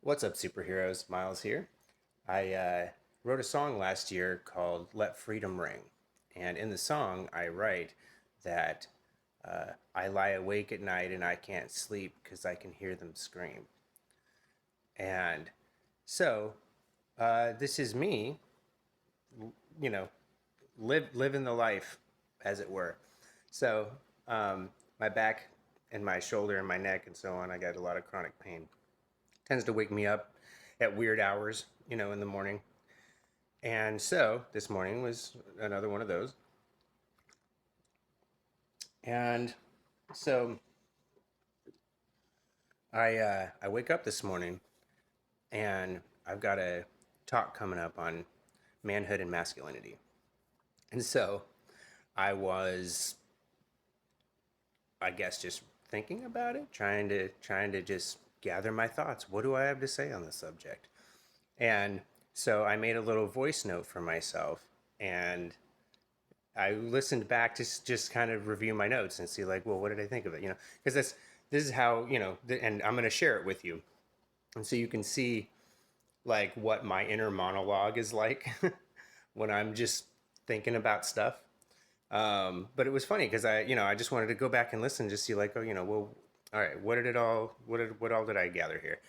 What's up, superheroes? Miles here. I wrote a song last year called Let Freedom Ring. And in the song, I write that I lie awake at night and I can't sleep because I can hear them scream. And so this is me, you know, living the life, as it were. So my back and my shoulder and my neck and so on, I got a lot of chronic pain. Tends to wake me up at weird hours, in the morning. And so this morning was another one of those. And so I wake up this morning and I've got a talk coming up on manhood and masculinity. And so I was, I guess, just thinking about it, trying to just gather my thoughts. What do I have to say on the subject? And so I made a little voice note for myself, and I listened back to just kind of review my notes and see, like, well, what did I think of it? Because this is how, and I'm going to share it with you, and so you can see like what my inner monologue is like when I'm just thinking about stuff. But it was funny because I just wanted to go back and listen, just see, like, oh, well, all right, what all did I gather here?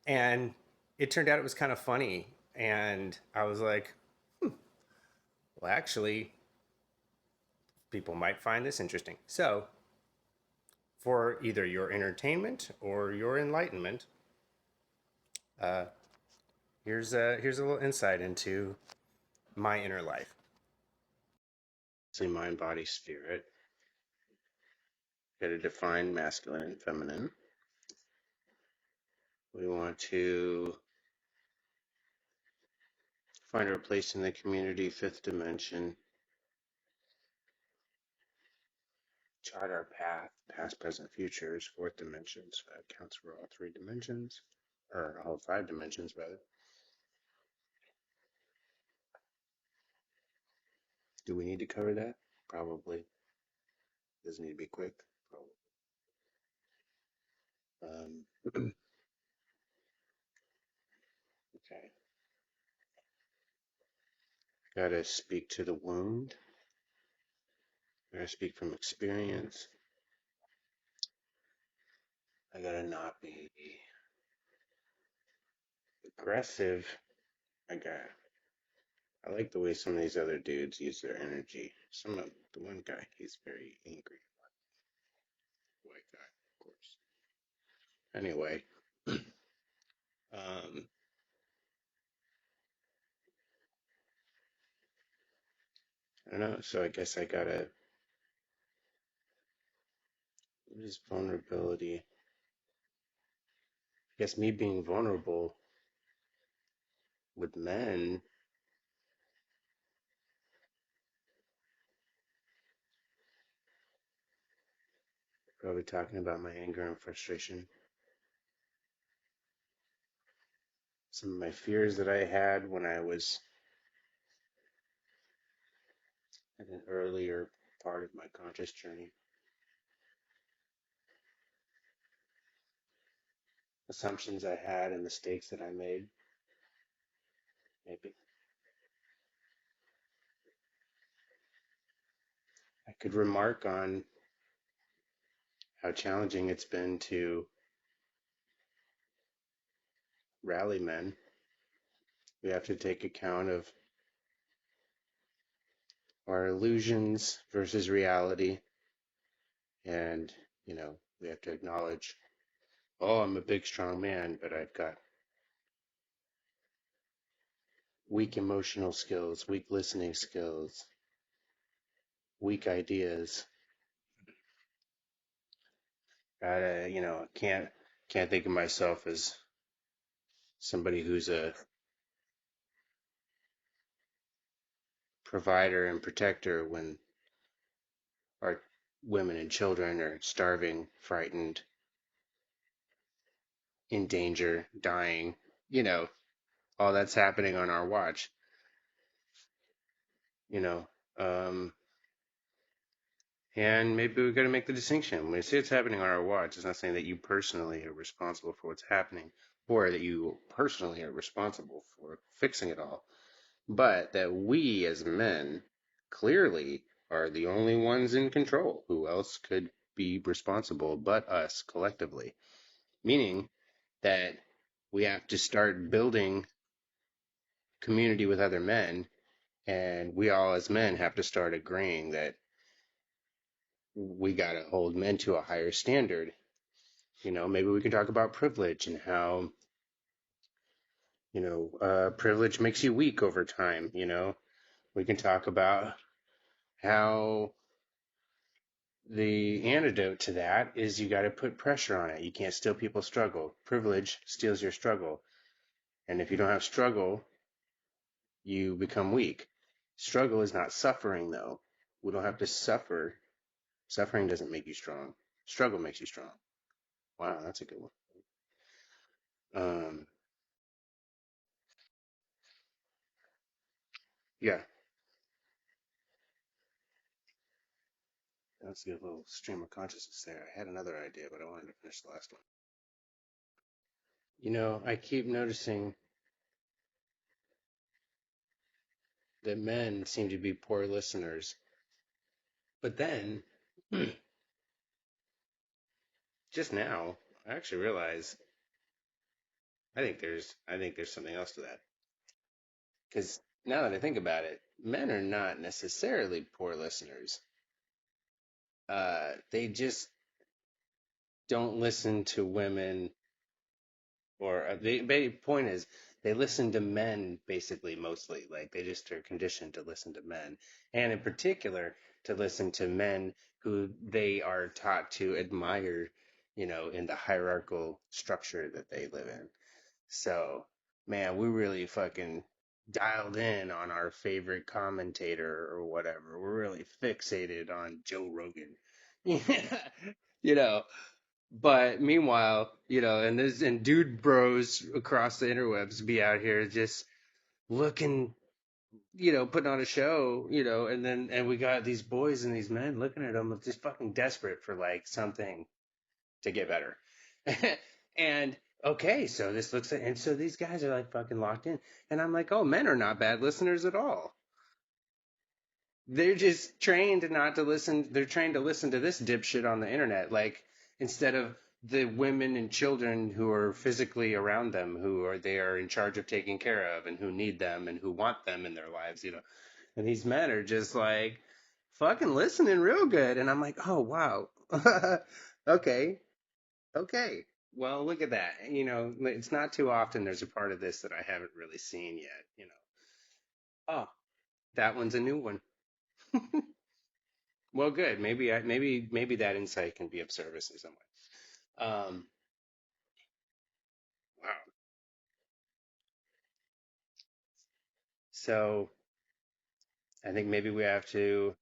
And it turned out it was kind of funny, and I was like, well, actually, people might find this interesting. So for either your entertainment or your enlightenment, uh, here's a little insight into my inner life. Say mind, body, spirit. Got to define masculine and feminine. We want to find our place in the community, fifth dimension. Chart our path, past, present, futures, fourth dimension. So that counts for all three dimensions, or all five dimensions, rather. Do we need to cover that? Probably. Doesn't need to be quick. Probably. Okay. Gotta speak to the wound. Gotta speak from experience. I gotta not be aggressive. I like the way some of these other dudes use their energy. The one guy, he's very angry. White guy, of course. Anyway, um, I don't know. So I guess I gotta. What is vulnerability? I guess me being vulnerable with men. Probably talking about my anger and frustration. Some of my fears that I had when I was at an earlier part of my conscious journey. Assumptions I had and mistakes that I made, maybe. I could remark on how challenging it's been to rally men. We have to take account of our illusions versus reality. And, we have to acknowledge, oh, I'm a big, strong man, but I've got weak emotional skills, weak listening skills, weak ideas. Can't think of myself as somebody who's a provider and protector when our women and children are starving, frightened, in danger, dying, you know, all that's happening on our watch, you know. Um, and maybe we've got to make the distinction. When we say it's happening on our watch, it's not saying that you personally are responsible for what's happening, or that you personally are responsible for fixing it all, but that we as men clearly are the only ones in control. Who else could be responsible but us collectively? Meaning that we have to start building community with other men, and we all as men have to start agreeing that we got to hold men to a higher standard. Maybe we can talk about privilege and how, privilege makes you weak over time. We can talk about how the antidote to that is you got to put pressure on it. You can't steal people's struggle. Privilege steals your struggle. And if you don't have struggle, you become weak. Struggle is not suffering, though. We don't have to suffer. Suffering doesn't make you strong. Struggle makes you strong. Wow, that's a good one. Um, yeah, that's a good little stream of consciousness there. I had another idea, but I wanted to finish the last one. I keep noticing that men seem to be poor listeners, but then just now, I actually realize I think there's something else to that. Because now that I think about it, men are not necessarily poor listeners. They just don't listen to women, or the point is, they listen to men basically mostly. Like they just are conditioned to listen to men, and in particular to listen to men who they are taught to admire, in the hierarchical structure that they live in. So, man, we really fucking dialed in on our favorite commentator or whatever. We're really fixated on Joe Rogan. you know, but meanwhile, and dude bros across the interwebs be out here just looking, putting on a show, and we got these boys and these men looking at them just fucking desperate for like something to get better. And okay, so this looks like, and so these guys are like fucking locked in. And I'm like, oh, men are not bad listeners at all. They're just trained not to listen. They're trained to listen to this dipshit on the internet. Like, instead of the women and children who are physically around them, they are in charge of taking care of and who need them and who want them in their lives. And these men are just like fucking listening real good. And I'm like, oh, wow. Okay. Okay. Well, look at that. It's not too often there's a part of this that I haven't really seen yet. Oh, that one's a new one. Well, good. Maybe that insight can be of service in some way. Wow. So I think maybe we have to.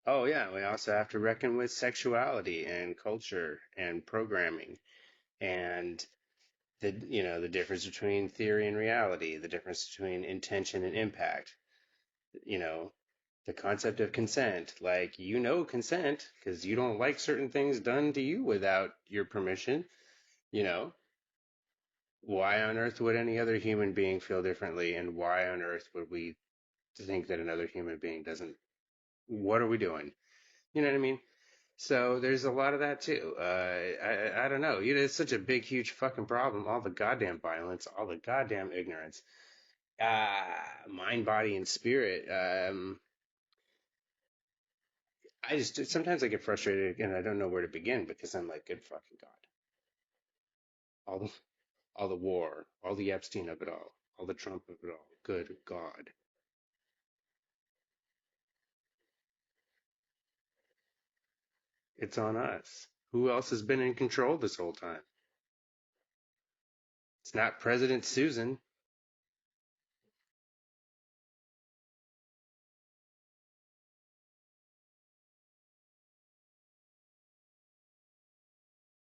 Oh yeah, we also have to reckon with sexuality and culture and programming and the difference between theory and reality, the difference between intention and impact. You know, the concept of consent. Like, consent because you don't like certain things done to you without your permission. You know, why on earth would any other human being feel differently? And why on earth would we think that another human being doesn't? What are we doing? You know what I mean? So there's a lot of that too. I don't know. It's such a big, huge fucking problem. All the goddamn violence, all the goddamn ignorance, mind, body, and spirit. I just sometimes I get frustrated and I don't know where to begin because I'm like, good fucking god, all the war, all the Epstein of it all the Trump of it all. Good God, it's on us. Who else has been in control this whole time? It's not President Susan.